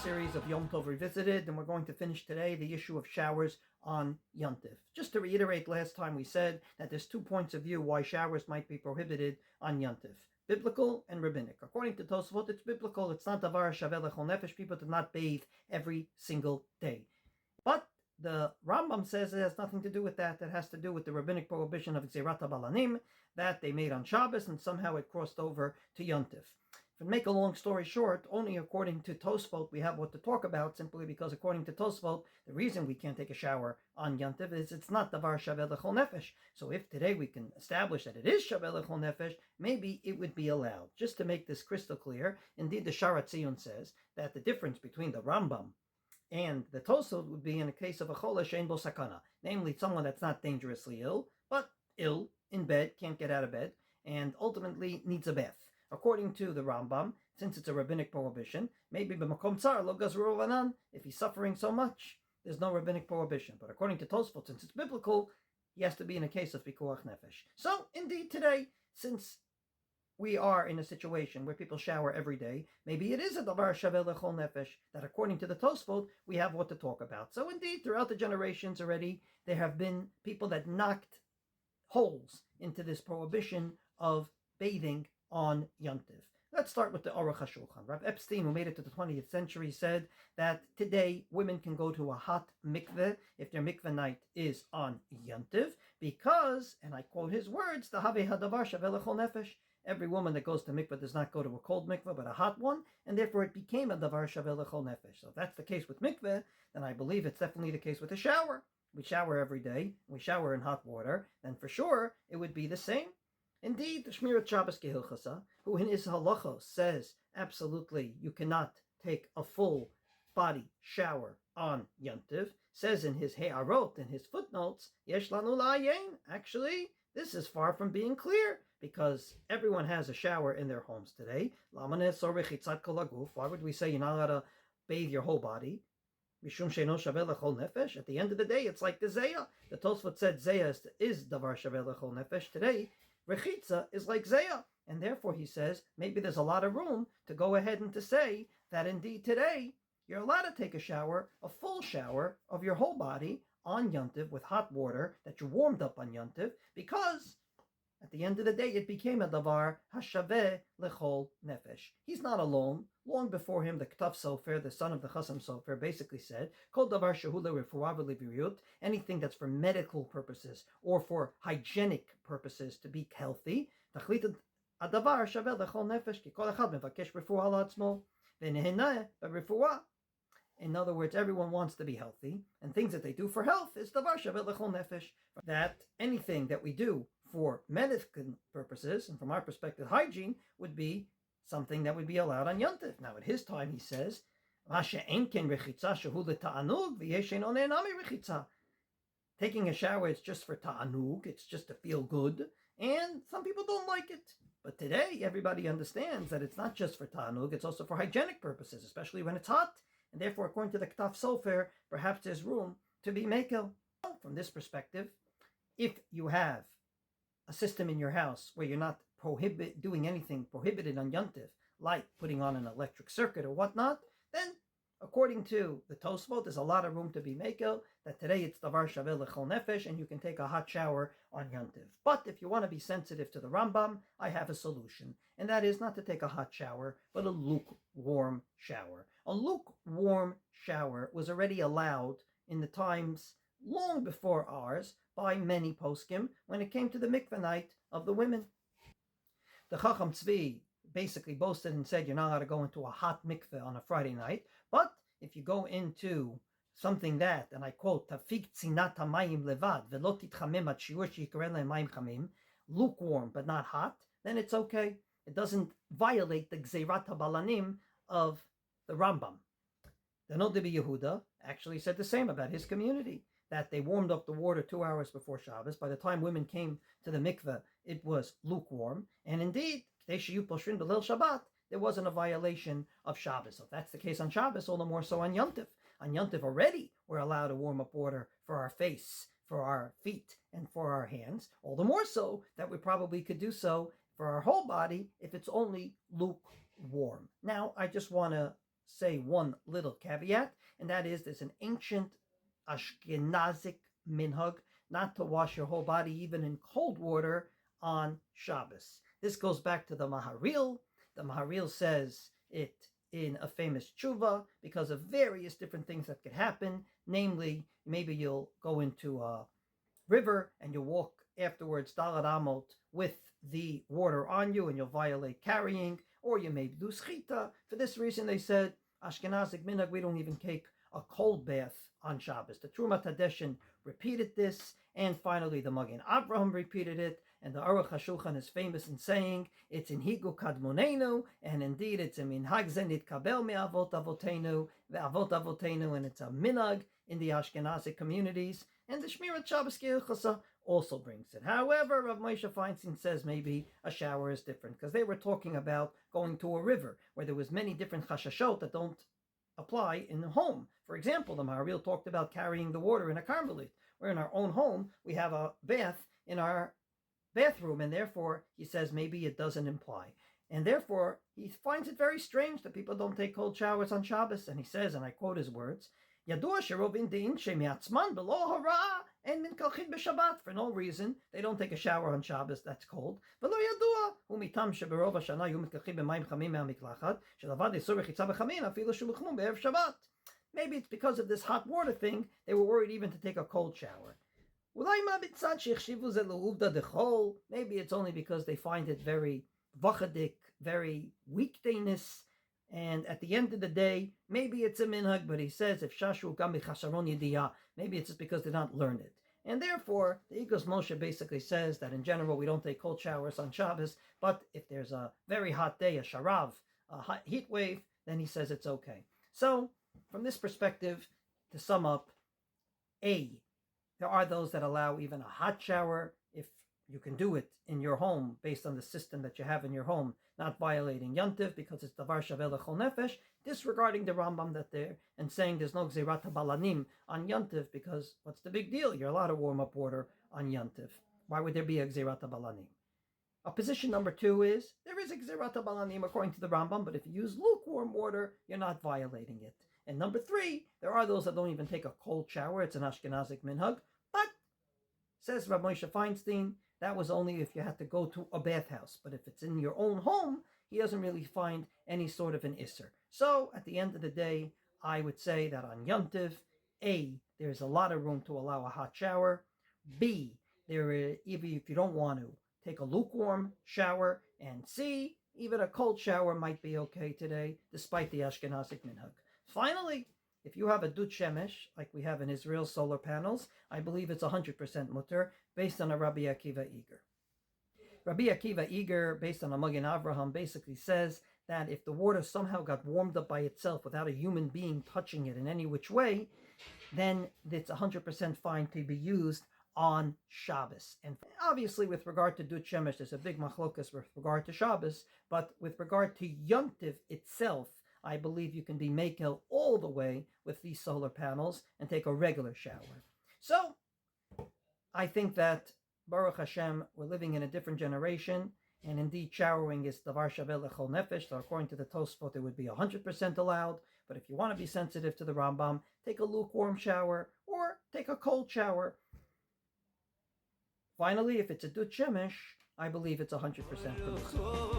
Series of Yom Tov Revisited, and we're going to finish today the issue of showers on Yom Tov. Just to reiterate, last time we said that there's 2 points of view why showers might be prohibited on Yom Tov: biblical and rabbinic. According to Tosfot, it's biblical. It's not davar shaveh lechol nefesh. People do not bathe every single day. But the Rambam says it has nothing to do with that. It has to do with the rabbinic prohibition of gzerat abalanim that they made on Shabbos, and somehow it crossed over to Yom Tov. To make a long story short, only according to Tosfot we have what to talk about, simply because according to Tosfot, the reason we can't take a shower on Yom Tov is it's not davar shaveh lechol nefesh. So if today we can establish that it is shaveh lechol nefesh, maybe it would be allowed. Just to make this crystal clear, indeed the Sharat Zion says that the difference between the Rambam and the Tosfot would be in a case of a chola she'ein bo sakana, namely someone that's not dangerously ill, but ill, in bed, can't get out of bed, and ultimately needs a bath. According to the Rambam, since it's a rabbinic prohibition, maybe b'makom tsar lo gazru vanan, if he's suffering so much, there's no rabbinic prohibition. But according to Tosfot, since it's biblical, he has to be in a case of pikuach nefesh. So, indeed, today, since we are in a situation where people shower every day, maybe it is a davar shaveh lechol nefesh, that according to the Tosfot, we have what to talk about. So, indeed, throughout the generations already, there have been people that knocked holes into this prohibition of bathing on Yom Tov. Let's start with the Aruch HaShulchan. Rav Epstein, who made it to the 20th century, said that today women can go to a hot mikveh if their mikveh night is on Yom Tov because, and I quote his words, the Havei Hadavar Shaveh Lechol Nefesh. Every woman that goes to mikveh does not go to a cold mikveh, but a hot one, and therefore it became a davar shaveh lechol nefesh. So if that's the case with mikveh, then I believe it's definitely the case with a shower. We shower every day, we shower in hot water, then for sure it would be the same. Indeed, the Shmirat Shabbos Kehilchasa, who in his halachos says absolutely you cannot take a full body shower on Yom Tov, says in his He'arot, in his footnotes, Yesh lanu la'ayin. Actually, this is far from being clear, because everyone has a shower in their homes today. Why would we say you're not allowed to bathe your whole body? At the end of the day, it's like the Zayah. The Tosfot said Zayah is davar shaveh lechol nefesh. Today, Rechitza is like Zayah, and therefore he says maybe there's a lot of room to go ahead and to say that indeed today you're allowed to take a shower, a full shower of your whole body on Yom Tov with hot water that you warmed up on Yom Tov, because at the end of the day it became a davar hashaveh lechol nefesh. He's not alone. Long before him, the Ktav Sofer, the son of the Chasam Sofer, basically said, Kol davar shehu lerefuah v'levirut, anything that's for medical purposes or for hygienic purposes to be healthy, tachlit adavar shaveh lechol nefesh, ki kol echad mevakesh refuah la'atzmo, v'neheneh b'refuah. In other words, everyone wants to be healthy, and things that they do for health is davar shaveh lechol nefesh. That anything that we do for medical purposes, and from our perspective, hygiene, would be something that would be allowed on Yom Tov. Now, at his time, he says, taking a shower is just for ta'anug, it's just to feel good, and some people don't like it. But today, everybody understands that it's not just for ta'anug, it's also for hygienic purposes, especially when it's hot, and therefore, according to the Ktav Sofer, perhaps there's room to be mekel. From this perspective, if you have a system in your house where you're not doing anything prohibited on Yom Tov, like putting on an electric circuit or whatnot, then according to the Tosfot, there's a lot of room to be mekel, that today it's davar shaveh lechol nefesh, and you can take a hot shower on Yom Tov. But if you want to be sensitive to the Rambam, I have a solution, and that is not to take a hot shower, but a lukewarm shower. A lukewarm shower was already allowed in the times long before ours by many poskim when it came to the mikveh night of the women. The Chacham Tzvi basically boasted and said you're not allowed to go into a hot mikveh on a Friday night, but if you go into something that, and I quote, Tafik tzinat hamayim levad velo titchamem at shiur sheikaren lehem mayim chamim, lukewarm but not hot, then it's okay. It doesn't violate the gzerat habalanim of the Rambam. The Nodebi Yehuda actually said the same about his community, that they warmed up the water 2 hours before Shabbos. By the time women came to the mikveh, it was lukewarm. And indeed, Shabbat, there wasn't a violation of Shabbos. So if that's the case on Shabbos, all the more so on Yom Tov. On Yom Tov already, we're allowed to warm up water for our face, for our feet, and for our hands. All the more so that we probably could do so for our whole body if it's only lukewarm. Now, I just want to say one little caveat, and that is there's an ancient Ashkenazic Minhag not to wash your whole body even in cold water on Shabbos. This goes back to the Maharil. The Maharil says it in a famous tshuva because of various different things that could happen. Namely, maybe you'll go into a river and you'll walk afterwards Dalad Amot with the water on you and you'll violate carrying, or you may do schita. For this reason, they said, Ashkenazic Minhag, we don't even take a cold bath on Shabbos. The Trumat Hadeshin repeated this, and finally the Magen Avraham repeated it, and the Aruch HaShulchan is famous in saying it's in Higu Kadmonenu, and indeed it's a Minhag Zenit Kabel Me'avot Avotenu, Ve'avot Avotenu, and it's a Minhag in the Ashkenazic communities, and the Shmirat Shabbos Ge'ilchasa also brings it. However, R Moshe Feinstein says maybe a shower is different, because they were talking about going to a river where there was many different chashashot that don't apply in the home. For example, the Maharil talked about carrying the water in a carmelit, where in our own home we have a bath in our bathroom, and therefore he says maybe it doesn't imply. And therefore he finds it very strange that people don't take cold showers on Shabbos, and he says, and I quote his words, Yadua sherovin dein shemiatzman below hara and min kalchin b'Shabbat. For no reason, they don't take a shower on Shabbos that's cold. V'lo yadua umitam sheberov hashana yom mitkalchin b'mayim chamim me'amiklachat shelavad isur rechitza b'chamin afilu shuluchmu be'erev Shabbat. Maybe it's because of this hot water thing, they were worried even to take a cold shower. Maybe it's only because they find it very vachadik, very weekdayness, and at the end of the day, maybe it's a minhag, but he says, if shashu gam b'chasaron yediyah, maybe it's just because they don't learn it. And therefore, the R Moshe basically says that in general, we don't take cold showers on Shabbos, but if there's a very hot day, a sharav, a hot heat wave, then he says it's okay. So, from this perspective, to sum up, there are those that allow even a hot shower if you can do it in your home based on the system that you have in your home, not violating Yom Tov because it's davar shaveh l'chol nefesh, disregarding the Rambam that there and saying there's no gzerat habalanim on Yom Tov because what's the big deal? You're allowed to warm up water on Yom Tov. Why would there be a gzerat habalanim? Position number 2 is there is a gzerat habalanim according to the Rambam, but if you use lukewarm water, you're not violating it. And number 3, there are those that don't even take a cold shower. It's an Ashkenazic minhag. But, says R Moshe Feinstein, that was only if you had to go to a bathhouse. But if it's in your own home, he doesn't really find any sort of an isser. So, at the end of the day, I would say that on Yom Tov, A, there's a lot of room to allow a hot shower. B, even if you don't want to, take a lukewarm shower. And C, even a cold shower might be okay today, despite the Ashkenazic minhag. Finally, if you have a dut shemesh, like we have in Israel, solar panels, I believe it's 100% mutter, based on a Rabbi Akiva Eger. Rabbi Akiva Eger, based on a Magen Avraham, basically says that if the water somehow got warmed up by itself without a human being touching it in any which way, then it's 100% fine to be used on Shabbos. And obviously with regard to dut shemesh, there's a big machlokas with regard to Shabbos, but with regard to Yom Tov itself, I believe you can be mekel all the way with these solar panels and take a regular shower. So, I think that, Baruch Hashem, we're living in a different generation, and indeed showering is davar shaveh l'chol nefesh, so according to the Tosfot, it would be 100% allowed, but if you want to be sensitive to the Rambam, take a lukewarm shower, or take a cold shower. Finally, if it's a dut shemesh, I believe it's 100% permissible.